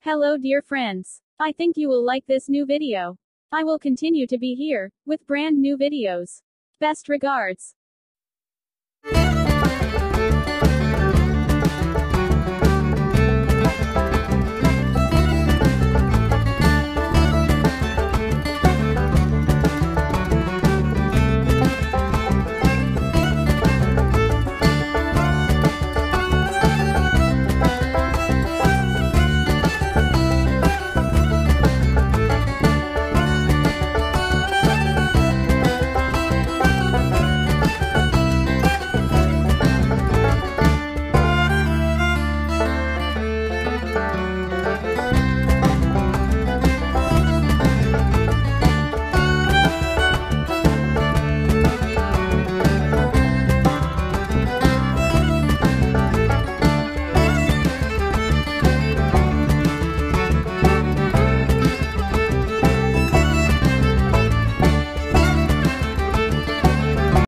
Hello dear friends. I think you will like this new video. I will continue to be here, with brand new videos. Best regards.